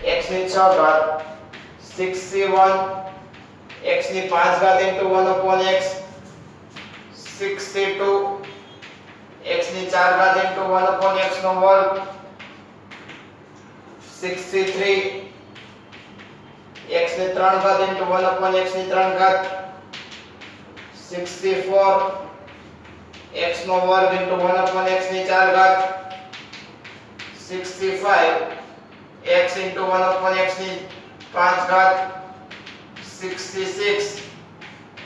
x ની 6 ઘાત 6c1 x ની 5 ઘાત into 1 upon x 6c2 x ની 4 ઘાત into 1 upon x નો વર્ગ 6c3 x ની 3 ઘાત into 1 upon x ની 3 ઘાત 6c4 x નો વર્ગ into 1 upon x ની 4 ઘાત 6c5 x into 1 upon x ની 5 ઘાત 66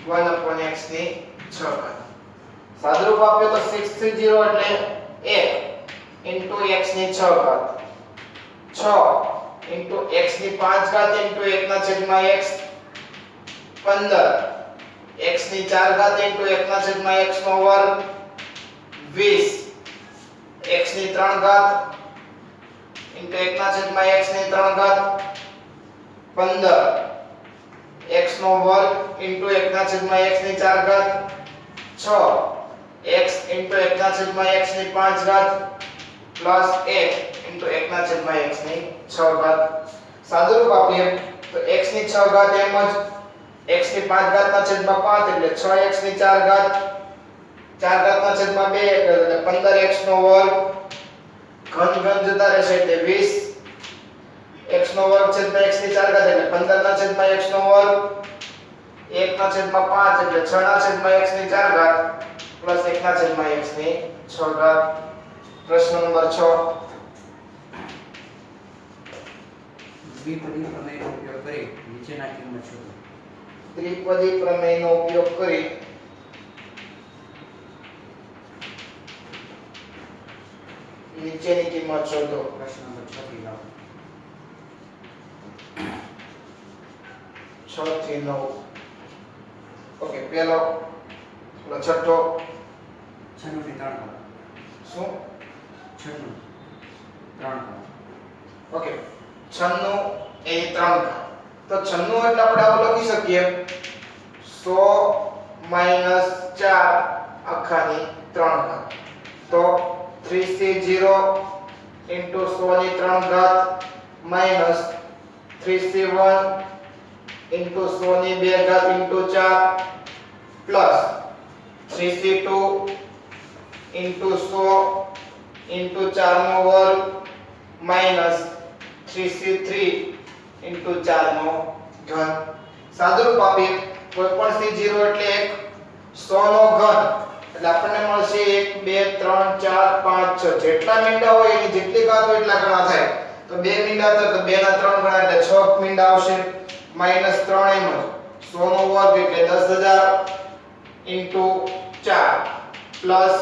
1 upon x ની 6 ઘાત. સાદુરૂપ આપીએ તો 630 એટલે 1 into x ની 6 ઘાત 6 into x ની 5 ઘાત into 1 ના છેદમાં x 15 x ની 4 ઘાત into 1 ના છેદમાં x નો વર્ગ 20 x ની 3 ઘાત into 1 ના છેદમાં x ની 3 ઘાત 15 x નો વર્ગ into 1 ના છેદમાં x ની 4 ઘાત 6 x into 1 ના છેદમાં x ની 5 ઘાત plus 1 into 1 ના છેદમાં x ની 6 ઘાત. સાદુરૂપ આપીએ તો x ની 6 ઘાત એમ જ x ની 5 ઘાત ના છેદમાં 5 એટલે 6x ની 4 ઘાત 4 ઘાત ના છેદમાં 2 એટલે 15x નો વર્ગ ઘન ઘન જતા રહેશે એટલે 20 x નો વર્ગ છેદમાં x ની 4 ઘાત એટલે 15 ના છેદમાં x નો વર્ગ 1 ના છેદમાં 5 એટલે 6 ના છેદમાં x ની 4 ઘાત પ્લસ 1 ના છેદમાં x ની 6 ઘાત. પ્રશ્ન નંબર 6 દ્વિપદી પ્રમેયનો ઉપયોગ કરી નીચેના કિંમત શોધો. ત્રિપદી પ્રમેયનો ઉપયોગ કરી નીચેની કિંમત શોધો. પ્રશ્ન નંબર 6 થી લાવો. 6 થી 9 ઓકે પહેલો છઠ્ઠો 96 ની 3 ઘાત. શું 96 3 ઘાત. ઓકે 96 એ 3 ઘાત તો 96 એટલે આપણે આવું લખી શકીએ 100 - 4 આખાની 3 ઘાત તો 3c0 into 100 ની 3 ઘાત minus 3c1 into 100 ની 2 ઘાત into 4 plus 3c2 into 100 into 4 નો વર્ગ minus 3c3 into 4 નો ઘન. સાદુરૂપ આપીએ કોઈ પણ c0 એટલે 100 નો ઘન એટલે આપણને મળશે 1 2 3 4 5 6 જેટલા મીંડા હોય એની જેટલી ઘાત હોય એટલા ગણા થાય તો 2 મીંડા હતા તો 2 ના 3 ગણા એટલે 6 મીંડા આવશે minus 3 એમ જ 100 નો વર્ગ એટલે 10000 into 4 plus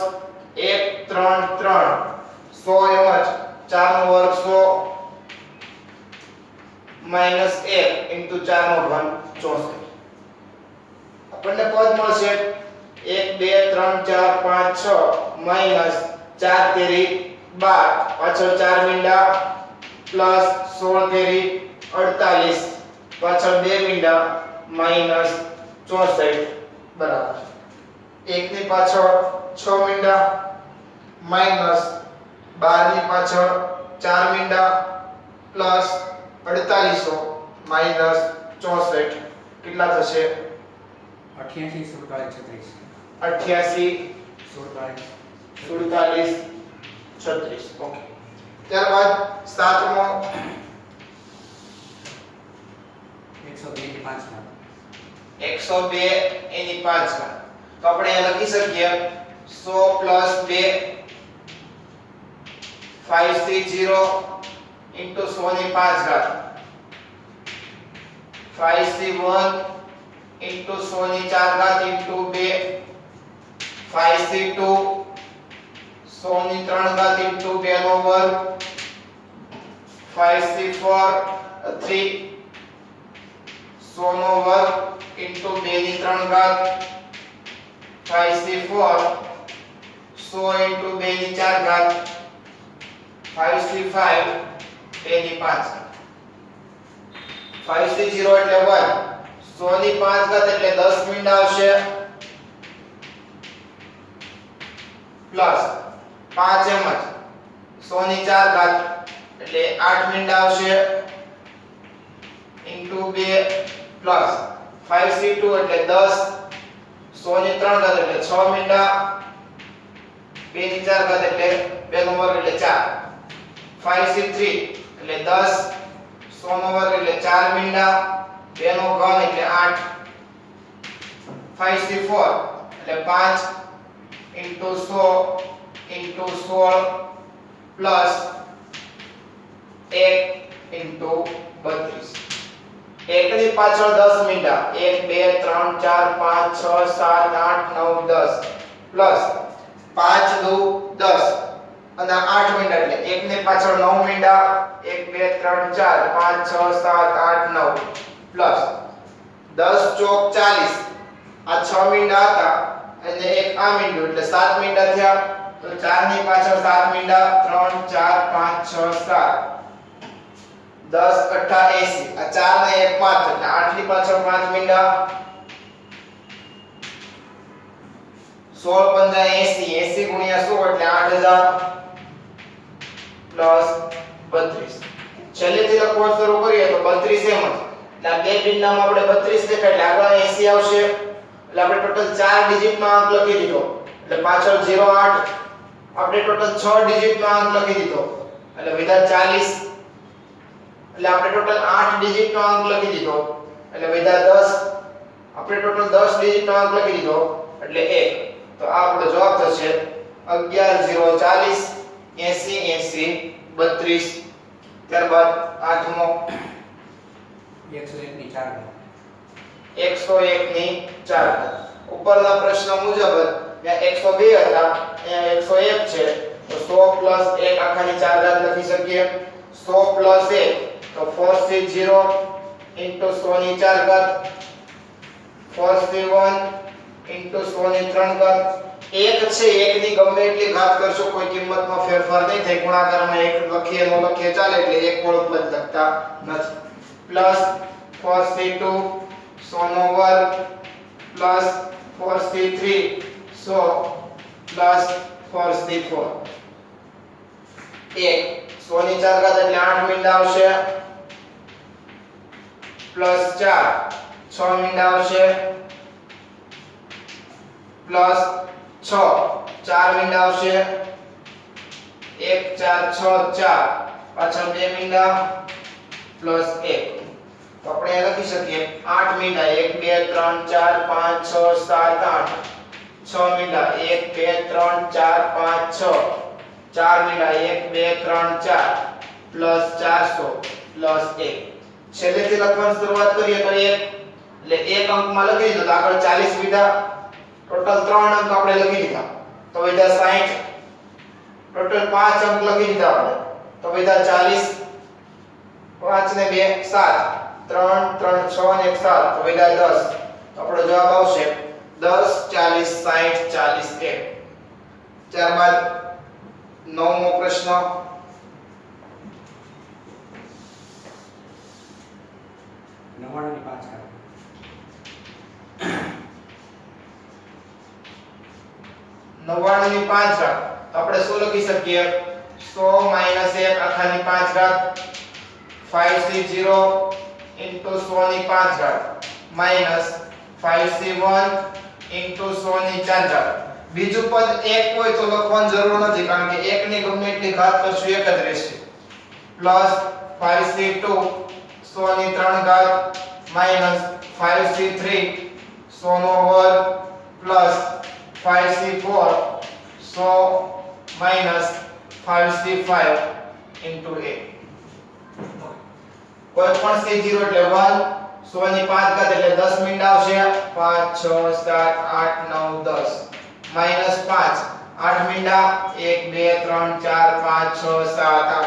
1 3 3 100 એમ જ 4 નો વર્ગ 100 minus 1 into 4 નો ઘન 64 આપણને પદ મળશે 1 2 3 4 5 6 minus 4 તેરી 12 પાછળ 4 મીંડા plus 16 તેરી 48 પાછળ 2 મીંડા minus 64 બરાબર 1 ની પાછળ 6 મીંડા minus 12 ની પાછળ 4 મીંડા plus 48 minus 64 કેટલા થશે 88 47 88 46 47 36 ઓકે ત્યારબાદ સાતમો 102 ની 5 ઘાત. 102 એની 5 ઘાત તો આપણે અહીંયા લખી શકીએ 100 2 5c0 into 100 ની 5 ઘાત 5c1 into 100 ની 4 ઘાત into 2 5c2 100 ની 3 ઘાત into 2 નો વર્ગ 5c4 3 100 નો વર્ગ into 2 ની 3 ઘાત 5c4 100 into 2 ની 4 ઘાત 5c5 2 ની 5 ઘાત 5c0 એટલે 1 100 ની 5 ઘાત એટલે 10 મીંડા આવશે પ્લસ 5 એમ જ 100 ની 4 ઘાત એટલે 8 મીંડા આવશે into 2 plus 5c2 એટલે 10 100 ની 3 ઘાત એટલે 6 મીંડા 2 ની 4 ઘાત એટલે 2 નો વર્ગ એટલે 4 5c3 એટલે 10 100 નો વર્ગ એટલે 4 મીંડા 2 નો ઘન એટલે 8 5c4 એટલે 5 into 100 into 16 plus 1 into 32 1 ની પાછળ 10 મીંડા 1 2 3 4 5 6 7 8 9 10 plus 5 દુ 10 અને 8 મીંડા એટલે 1 ની પાછળ 9 મીંડા 1 2 3 4 5 6 7 8 9 plus 10 ચોક 40 આ 6 મીંડા હતા અને એક આ મીંડું એટલે 7 મીંડા થયા તો 4 ની પાછળ 7 મીંડા 3 4 5 6 7 10 અઠ્ઠા 80 આ 4 ને 1 5 એટલે 8 ની પાછળ 5 મીંડા 16 પંજા 80 80 ગુણ્યા 100 એટલે 8000 પ્લસ 32 છેલ્લેથી લખવાનું શરૂ કરીએ તો 32 એમ જ એટલે આ બે મીંડામાં આપણે 32 દેખાય એટલે આગળ 80 આવશે એટલે આપણે ટોટલ 4 ડિજિટમાં અંક લખી દીધો એટલે પાછળ 08 આપણે ટોટલ 6 ડિજિટમાં અંક લખી દીધો એટલે વિધા 40 એટલે આપણે ટોટલ 8 ડિજિટનો અંક લખી દીધો એટલે વિધા 10 આપણે ટોટલ 10 ડિજિટનો અંક લખી દીધો એટલે 1 તો આ આપણો જવાબ થશે 11 0 40 80 80 32 ત્યારબાદ આઠમો 101 ની 4 ઘાત 101 ની 4 ઘાત ઉપરના પ્રશ્ન મુજબ ત્યાં 102 હતા અહીંયા 101 છે તો 100 1 આખાની 4 ઘાત લખી શકીએ 100 1 તો 4c0 into 100 ની 4 ઘાત 4c1 into 100 ની 3 ઘાત 1 છે 1 ની ગમે એટલી ઘાત કરશો કોઈ કિંમતમાં ફેરફાર નહીં થાય ગુણાકારમાં 1 લખીએ ન લખીએ ચાલે એટલે 1 વડે પદ લખતા નથી પ્લસ 4c2 100 નો વર્ગ પ્લસ 4c3 100 પ્લસ 4c4 1 100 ની 4 ઘાત એટલે 8 મીંડા આવશે પ્લસ 4 6 મીંડા આવશે પ્લસ 6 4 મીંડા આવશે 1 4 6 4 પાછળ 2 મીંડા પ્લસ 1 તો આપણે અહીં લખી શકીએ 8 મીંડા 1 2 3 4 5 6 7 8 6 મીંડા 1 2 3 4 5 6 4 મીંડા 1 2 3 4 પ્લસ 400 પ્લસ 1 છેલ્લેથી લખવાની શરૂઆત કરીએ તો 1 એટલે એક અંકમાં લખી દીધો તો આગળ 40 વિધા ટોટલ 3 અંક આપણે લખી દીધા તો વિધા 60 ટોટલ 5 અંક લખી દીધા આપણે તો વિધા 40 5 ને 2 7 3 3 6 ને 1 7 તો વિધા 10 તો આપણો જવાબ આવશે 10 40 60 40 1 ત્યારબાદ નવમો પ્રશ્ન 99 ની 5 ઘાત 99 ની 5 ઘાત તો આપણે શું લખી શકીએ 100 1 આખાની 5 ઘાત 5c0 into 100 ની 5 ઘાત minus 5c1 into 100 ની 4 ઘાત બીજું પદ 1 હોય તો લખવાની જરૂર નથી કારણ કે 1 ની ગમે એટલી ઘાત કરશું એક જ રહેશે પ્લસ 5c2 100 ની 3 ઘાત minus 5c3 100 નો વર્ગ plus 5c4 100 minus 5c5 into 8 કોઈ પણ c0 એટલે 1 100 ની 5 ઘાત એટલે 10 મીંડા આવશે 5 6 7 8 9 10 minus 5 8 મીંડા 1 2 3 4 5 6 7 8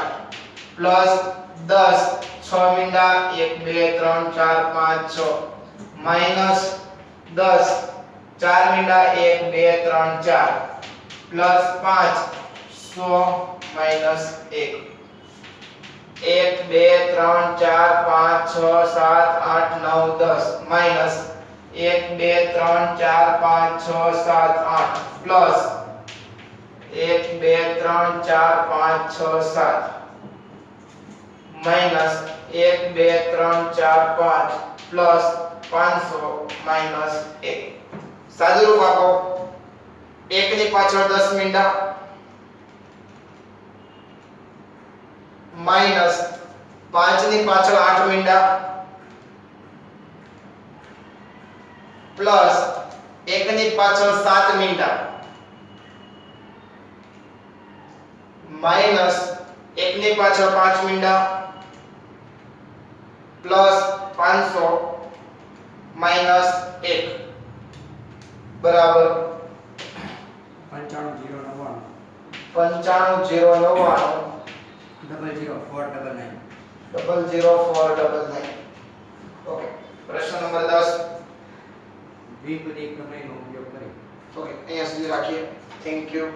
plus 10 6 મીંડા 1 2 3 4 5 6 minus 10 4 મીંડા 1 2 3 4 plus 5 100 minus 1 1 2 3 4 5 6 7 8 9 10 minus 1 2 3 4 5 6 7 8 plus 1 2 3 4 5 6 7 minus 1 2 3 4 5 plus 500 minus 1 સાદુરૂપ આપો 1 ની પાછળ 10 મીંડા માઈનસ 5 ની પાછળ 8 મીંડા પ્લસ 1 ની પાછળ 7 મીંડા માઈનસ 1 ની પાછળ 5 મીંડા પ્લસ 500 માઈનસ 1 બરાબર 95099 00499 00499 ઓકે પ્રશ્ન નંબર 10 દ્વિપદી પ્રમેયનો ઉપયોગ કરી ઓકે અહીંયા સુધી રાખીએ થેન્ક યુ